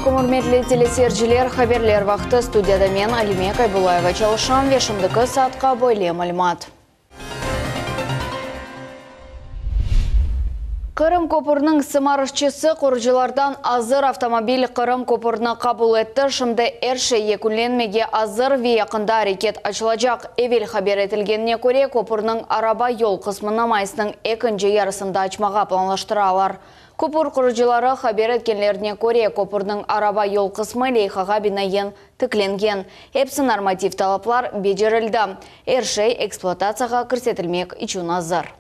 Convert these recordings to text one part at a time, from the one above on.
алейкум, урметли телесерджилер, хаберлер вақты студияда мен Алиме Кайбулаева чалышам, вешімдікі саатқа бойле малымат. Қырым көпірінің сымарышчысы қоржылардан азыр автомобиль Қырым көпіріні қабыл етті. Шымды әрші екуленмеге азыр ве яқында әрекет açılacak. Эвел хабер етілгеніне көре көпірінің араба yol қысмына майсының екінші ярысында açmaға планлаштыралар. Көпір құрыжылары хабер еткенлеріне көре көпірдің араба yol қысмы лейхаға бинайын тікленген. Эпсі норматив талаплар бежерілді. Әрші эксплуатацияға кірсетілмек ичун азыр.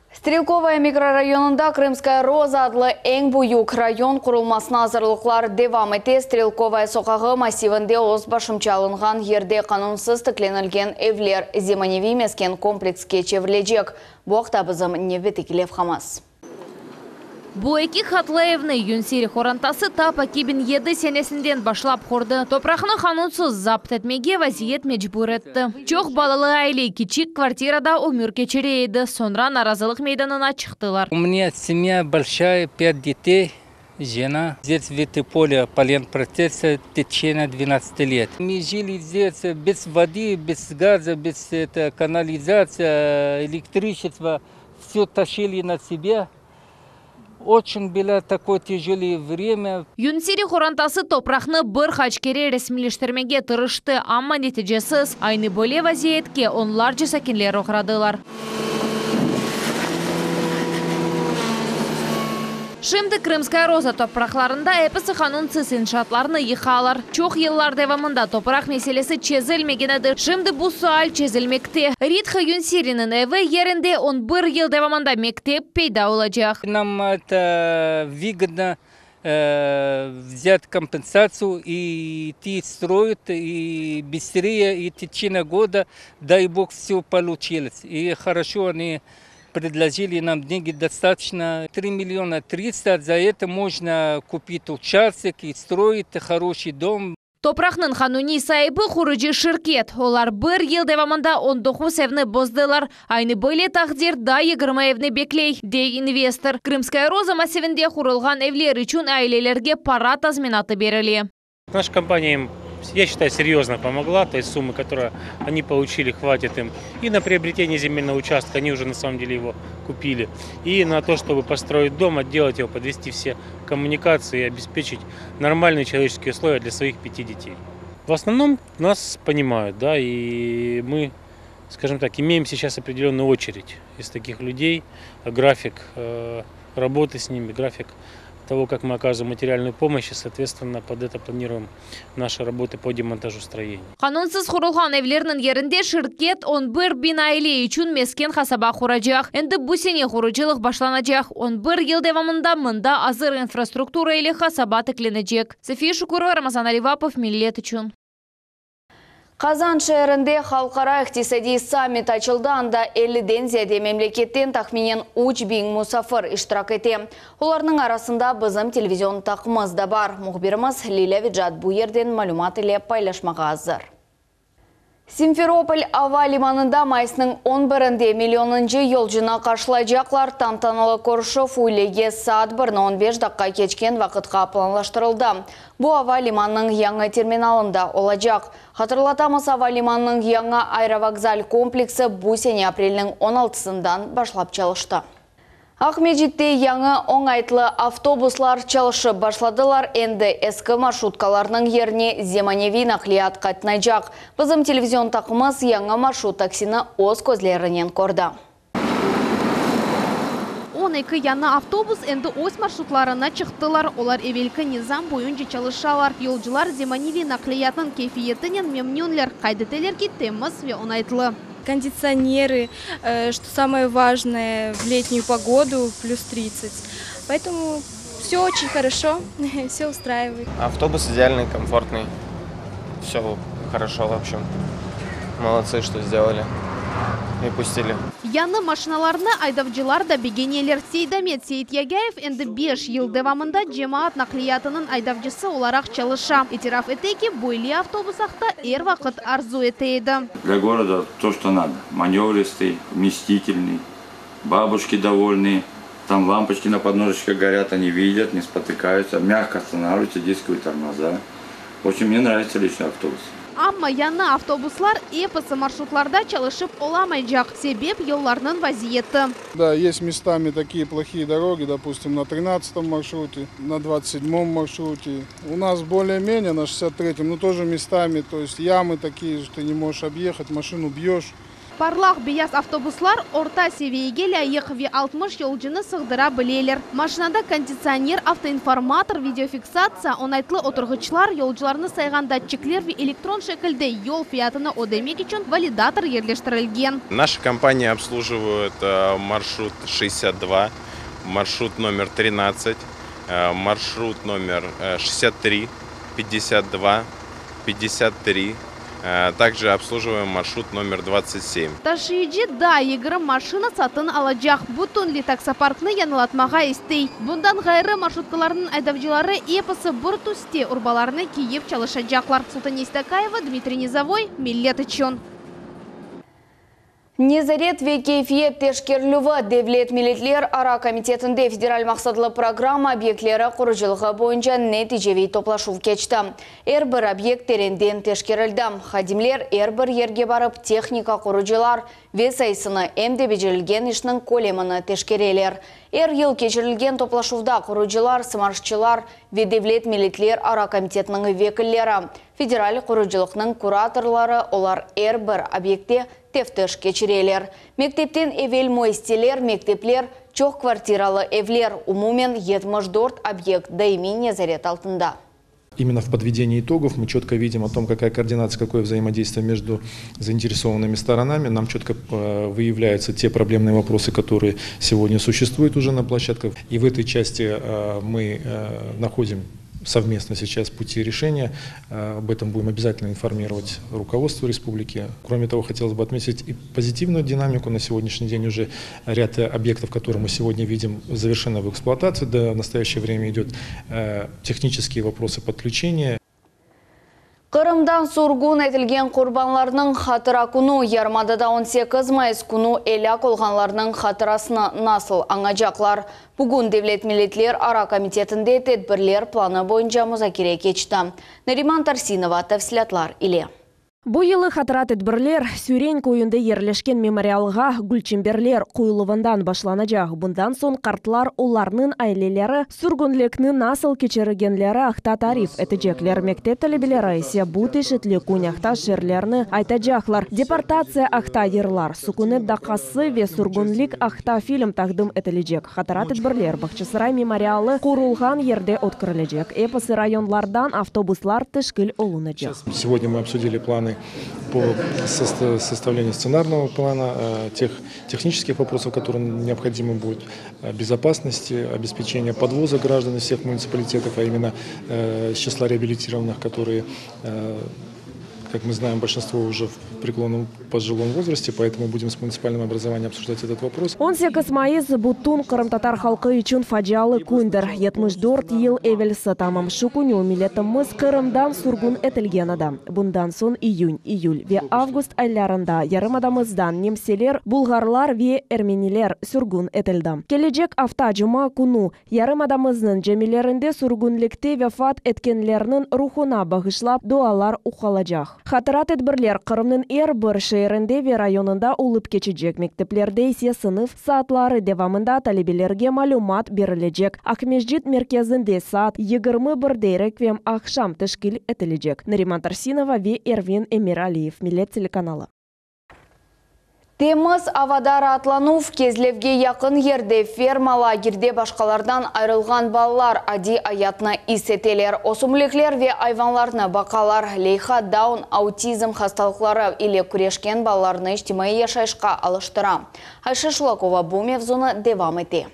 Стрелковая микрорайонында Крымская Роза адлы ең бұйық район құрылмасына азырлықлар девам ете. Стрелковая соқағы массивінде оз башымчалынған ерде қанунсыз тікленілген евлер земаневи мескен комплекске чеврлежек. Бұқта бізім неветекілев хамас. Бұл екі хатлаевны юнсири хорантасы тапа кибин еді сенесінден башлап хорды. Топрақны қанунсыз запт етмеге вазиет мечбур етті. Чоқ балалы айле кичик квартирада умір кечерейді. Sonra наразылық мейданына чықтылар. У меня семья большая, 5 детей, жена. Здесь в это поле полен-процесса течение 12 лет. Мы жили здесь без воды, без газа, без канализации, электричества. Все тащили на себя. Очень было такое тяжелое время. Юнсири хорантасы топрақны бір хачкере ресмилештірмеге тырышты, амма нетижесіз айны бөле вазиетке онлар жесакенлер оқырадылар. Шымды Крымская Роза топрақларында әпісі қанунсыз иншатларны йықалар. Чоқ еллар девамында топрақ меселесі чезілмегенеді. Шымды бұл суал чезілмекте. Ритха Юнсирінің әві ерінде 11 ел девамында мектеп пейда олачақ. Нам это выгодно взять компенсацию и идти строить, и быстрее, и в течение года, дай бог, все получилось. И хорошо они предложили нам деньги достаточно 3 миллиона 300. За это можно купить участок и строить хороший дом. Топрақның қануни сайыбы құрыжы шыркет. Олар бір ел девамында 19 евні боздылар. Айны бөле тақдир да 20 евні беклей, дей инвестор. Крымская Роза массивінде құрылған евлер үшін айлелерге пара тазминаты берілі. Наша компания им, я считаю, серьезно помогла. То есть суммы, которые они получили, хватит им и на приобретение земельного участка, они уже на самом деле его купили, и на то, чтобы построить дом, отделать его, подвести все коммуникации и обеспечить нормальные человеческие условия для своих 5 детей. В основном нас понимают, да, и мы, скажем так, имеем сейчас определенную очередь из таких людей, график работы с ними, график того, как мы оказываем материальную помощь, и, соответственно, под это планируем наши работы по демонтажу строений. Қанунсыз құрылған евлерінің ерінде шыркет 11 бин айле үшін мескен хасаба құрачақ. Енді бұсене құрычылық башланacak. 11 ел девамында мында азыр инфраструктура или хасаба тікленecek. София Шукурова, Рамазан Аливапов, Миллет үшін. Қазан шәрінде халқара иқтисади саммит açıldı, анда 50-ден зияде мемлекеттен тахминен 3000 мұсафыр иштирак ете. Оларның арасында бізім телевизион тақымыз да бар. Мұхбирimiz Лиля Виджат бұл ерден малумат ile пайлашмаға азыр. Симферополь ава лиманында майсының 11-нде миллионынчы yolcuna қаршылайжақлар. Тантаналы Коршов үйлеге саат 1:15 даққа кечкен вақытқа планлаштырылды. Бұл ава лиманның яңа терминалында олачақ. Хатырлатамыз, ава лиманның яңа аэровокзал комплексі бұл сене апрелінің 16-сындан башлап чалышты. Ахмеджитте яңы оңайтлы автобуслар чалышы башладылар, енді ескі маршруткаларының еріне земаневи нақлият қатынайжақ. Бізім телевизион тақымыз яңа маршрут таксины оз көзлерінен көрді. 12 яңа автобус енді өз маршрутларына чықтылар. Олар евелкі низам бойынша чалышалар. Yolcular земаневи нақлиятның кефиетінен мемнюнлер, қайдетелер теміз ве оңайтлы. Кондиционеры, что самое важное, в летнюю погоду плюс 30. Поэтому все очень хорошо, все устраивает. Автобус идеальный, комфортный. Все хорошо, в общем. Молодцы, что сделали и пустили. Яны машиналарны айдавчылар да бегенелер. Сейдамет Сейт Ягяев енді 5 ел девамында жемаат нақлиятының айдавчысы оларақ чалыша. Этираф этеки бойли автобусақта эр вақыт арзу етейді. Для города то, что надо. Маневристый, вместительный, бабушки довольны, Там лампочки на подножечках горят, они видят, не спотыкаются, мягко останавливаются, дисковые тормоза. В общем, мне нравится лично автобус. Амма яна автобуслар эпосы маршрутларда çalışıp olamayacak. Себеп yollarının vaziyeti. Да, есть местами такие плохие дороги, допустим, на 13-м маршруте, на 27-м маршруте. У нас более-менее на 63-м, но тоже местами, то есть ямы такие, что ты не можешь объехать, машину бьешь. Parlaq beyaz avtobuslar orta seviyege layık ve 60 yolcunu sığdıra bileler. Maşinada kondisyoner, avtoinformator, videofiksasiya, onaytlı oturğuçlar, yolcularını saygan datçikler ve elektron şekilde yol fiyatını ödemek için validator yerleştirilgen. Наша компания обслуживает маршрут 62, маршрут номер 13, маршрут номер 63, 52, 53. Также обслуживаем маршрут номер 27. Taşıyıcı da 20 maşını satın alacak. Bütün taksoparkını yanılatmağa istey. Bundan gayrı marşrutkalarının aydavcıları epoсы bir tüste urbalarını kiyip çalışacaklar. Sultan Istakayeva, Dmitriy Nizavoy, Millet için. Незарет ve keyfiyet teşkirlüvü Devlet Milletler Ara Komitetinde federal maqsadlı programma obyektleri quruculuğu boyunca neticevi toplaşuv keçti. Her bir obyekt terinden teşkirildi. Xadimler her bir yerge barıp texnika qurucular ve sayısını emde becerilgen işinin kolemini teşkireler. Her yıl keçirilgen toplaşuvda qurucular, sımarşçılar ve Devlet Milletler Ara Komitetinin vekilleri, federal quruculuğunun kuratorları olar her bir obyekte teftiş geçireler. Mektepten evvel muisteler, mektepler, çok kvartiralı evler, umumen 74 объект daimi nezaret altında. Именно в подведении итогов мы четко видим о том, какая координация, какое взаимодействие между заинтересованными сторонами. Нам четко выявляются те проблемные вопросы, которые сегодня существуют уже на площадках. И в этой части мы находим совместно сейчас пути решения. Об этом будем обязательно информировать руководство республики. Кроме того, хотелось бы отметить и позитивную динамику. На сегодняшний день уже ряд объектов, которые мы сегодня видим, завершены в эксплуатации. До настоящее время идет технические вопросы подключения. Qırımdan surgun etilgen qurbanlarının hatıra kunu, Yarmadada 18 Mayıs kunu elak olğanlarının hatırasını nasıl anacaklar? Bugün Devlet Milletler Ara Komitetinde tedbirler planı boyunca muzakere geçti. Neriman Tarsinova tafsilatlar ile. Бу йылы хатыра тедбирлер Сюрень көйінде ерлешкен мемориалға гүлчемберлер куйлывандан башланacak. Bundan son картлар уларның айлелері сүргүнлекні насыл кечерігенлері ақта тариф этежеклер. Мектеп талебелері ise бу тешетлі куняқта шерлерні айтажақлар. Депортация ақта ерлар. Сукунет дақасы ве сүргүнлік ақта фильм тағдым этележек. Хатыра тедбирлер Бақчысырай мемориалы курулған ерде открылежек. Эпосы районлардан автобуслар тышкіл олунacak. Сегодня мы обсудили планы по составлению сценарного плана, тех технических вопросов, которые необходимы будут, безопасности, обеспечения подвоза граждан из всех муниципалитетов, а именно с числа реабилитированных, которые, как мы знаем, большинство уже в преклонном пожилом возрасте, поэтому будем с муниципальным образованием обсуждать этот вопрос. 18 Mayıs butun Kırım-Tatar halkı için facialı gündür. 74 yıl evvelsi tamam şu günü milletimiz Kırım'dan sürgün etilgen adam. Bundan son iyun, iyul ve avgust aylarında yarımadamızdan Nemseler, Bulgarlar ve Ermeniler sürgün etildi. Gelecek hafta Cuma günü yarımadamızın cemilerinde sürgünlükte vefat etkenlerinin ruhuna bağışlap dualar uğalacak. Hatıra tedbirler Kırım'ın her bir şehrinde ve rayonunda olup geçecek. Mekteplerde ise sınıf saatları devamında talebelerge malumat verilecek. Akmesjid merkezinde saat 21'de rekvem akşam teşkil edilecek. Neriman Tarsinova ve Ervin Emiraliyev, Millet Telekanalı. Temiz avada rahatlanув кезлевге yakın yerde ferma лагерде başkalardan ayrılgan ballar adi ayatını iseteler. Osumlikler ve hayvanlarını bakalar, leyha, daun, autizm hastalıkları ile küreşken ballarını içtimai yaşayışqa alıştıra. Ayşe Şulakova bu mevzunu devam etti.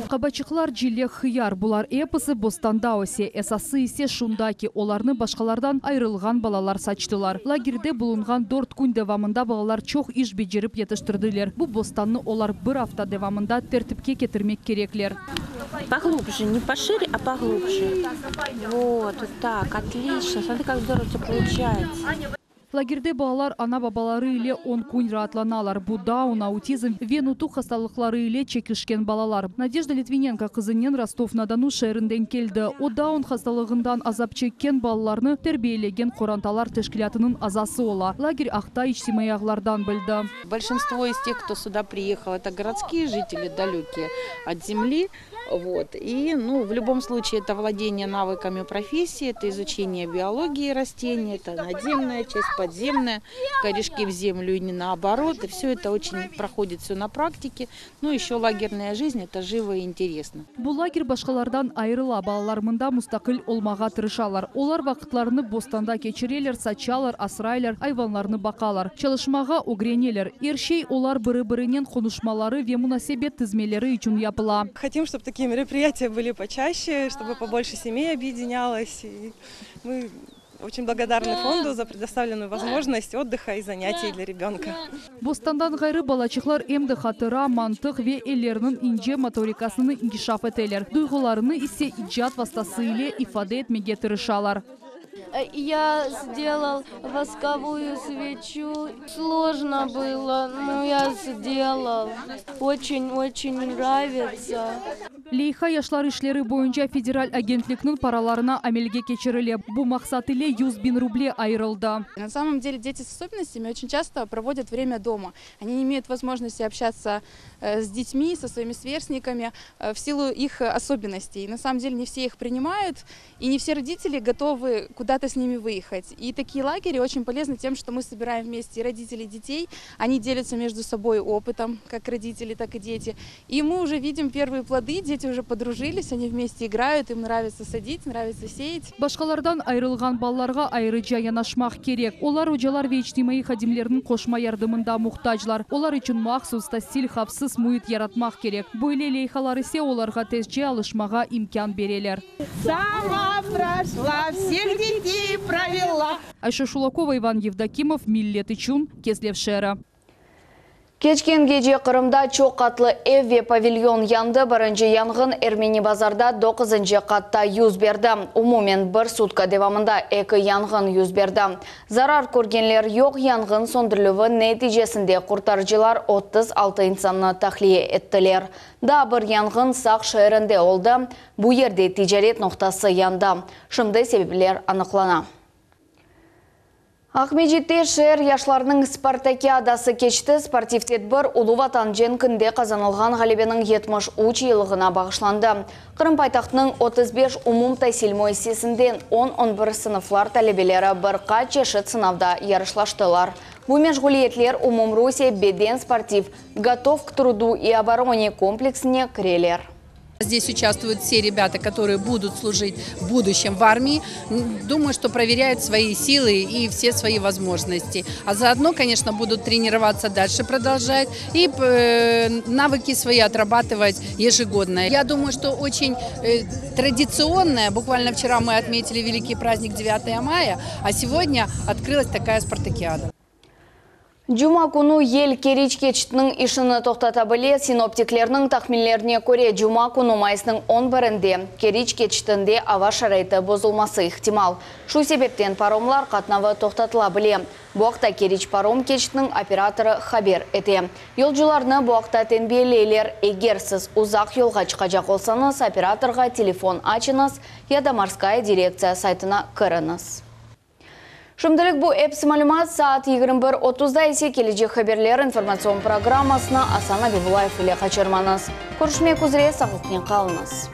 Кабачыклар жиле хыяр булар эпосы бостанда осе, эсасы исе шундаки оларны башкалардан айрылган балалар сачтылар. Лагерде булунган 4 күн девамында балалар чоқ иш бежеріп етіштірділер. Бу бостанны олар бір hafta девамында тертипке кетірмек кереклер. Поглубже, не пошире, а поглубже. Вот так, отлично. Смотри, как здорово все получается. Лагерде балалар ана бабалары ile 10 күн ратланалар. Бу даун, аутизм, венуту хасталыклары ile чекишкен балалар. Надежда Литвиненко кызынен Ростов-на-Дону шәрінден келді. О даун хасталыгындан азап чеккен балаларны тербиелеген Коранталар тешкилятынын азасы ола. Лагерь акта ичтимаяглардан білді. Большинство из тех, кто сюда приехал, это городские жители, далекие от земли. Вот. И в любом случае это владение навыками профессии, это изучение биологии растений, это надземная часть, подземная, корешки в землю и не наоборот. И все это очень проходит все на практике. Еще лагерная жизнь, это живо и интересно. Бу лагерь башкалардан айрыла, балалар мында мустакыл олмага тырышалар. Олар вакытларны бостанда кечирелер, сачалар, асрайлар, айванларны бакалар. Чалышмага огренелер. Эршей олар быры-бырынен конушмалары ве мунасебет тизмелери үчүн япыла. Хотим, чтобы такие мероприятия были почаще, чтобы побольше семей объединялось. И мы очень благодарны фонду за предоставленную возможность отдыха и занятий для ребенка. Бостандан гайры балачыклар эмді хатыра, мантык ве элернин инже моторикасыны иnkişaf этелер. Дуйгуларыны исе иджат вастасы ile ifade etmege тырышалар. Я сделал восковую свечу. Сложно было, но я сделал. Очень нравится. Лейха яшлар ишлери боюнча федераль агентликнин параларына амелге кечириле. Бу максат ile 100 000 рублей айрылды. На самом деле дети с особенностями очень часто проводят время дома. Они не имеют возможности общаться с детьми, со своими сверстниками в силу их особенностей. На самом деле не все их принимают, и не все родители готовы куда-то с ними выехать. И такие лагеря очень полезны тем, что мы собираем вместе родителей и детей. Они делятся между собой опытом, как родители, так и дети. И мы уже видим первые плоды. Дети уже подружились, они вместе играют, им нравится садить, нравится сеять. Башкалардан айрылган балларга айрыжа янашмак керек. Олар ожалар ве ичтимаи хадимлердин кошма ярдымында мухтажлар. Олар үчүн махсус стиль хавсыз муйт яратмак керек. Бу эле лейхалар исе оларга тезже алышмага имкан берелер. Сама прошла, всех детей провела. Айша Шулакова, Иван Евдокимов, Миллет Ичун, Кеслев Шера. Кечкен геже Қырымда чоқ қатлы эве павильон янды. Бірінші янгын Эрмени базарда 9-шы қатта юз берді. Умумен бір сутка девамында 2 янгын юз берді. Зарар көргенлер yok, янгын сондырлығы нәтижесінде құртаржылар 36 инсанны тахлие еттілер. Да бір янгын сақ шайырынде олды. Бұ ерде тижарет ноқтасы янды. Шымды себеплер анықлана. Ахмеджетте шер яшларының спартакиадасы кечті. Спортивтет бір Улы Ватан женкінде қазанылған ғалебенің 73 елығына бағышланды. Қырым пайтақтының 35 умум тәсіл мойсесінден 10-11 сыныфлар тәлебелері бір қат чешіт сынавда ярышлаштылар. Бұл межгулиетлер умум Русия беден спортив готов к труду и обороне комплексіне крелер. Здесь участвуют все ребята, которые будут служить в будущем в армии. Думаю, что проверяют свои силы и все свои возможности. А заодно, конечно, будут тренироваться дальше, продолжать и навыки свои отрабатывать ежегодно. Я думаю, что очень традиционное. Буквально вчера мы отметили великий праздник 9 мая, а сегодня открылась такая спартакиада. Жума күні ел керич кечтінің ішіні тоқтата біле, синоптиклерінің тахминлеріне көре жума күні майысының 11-інде керич кечтінде ава шарайты бозылмасы ихтимал. Шу себептен паромлар қатнавы тоқтатыла біле. Бұақта керич паром кечтінің операторы хабер әте. Елжыларны бұақта тенбелейлер, егер сіз ұзақ елға чықажақ олсаңыз, операторға телефон ачыңыз, яда морская дирекция сайтына кіріңіз. Шымдылық бұл әпсі мәлімат саат 21:30-да есе кележек хаберлер информацион программасына Асан Абибулаев иле қачырманыз. Көршмек үзіре сақылтмен қалыңыз.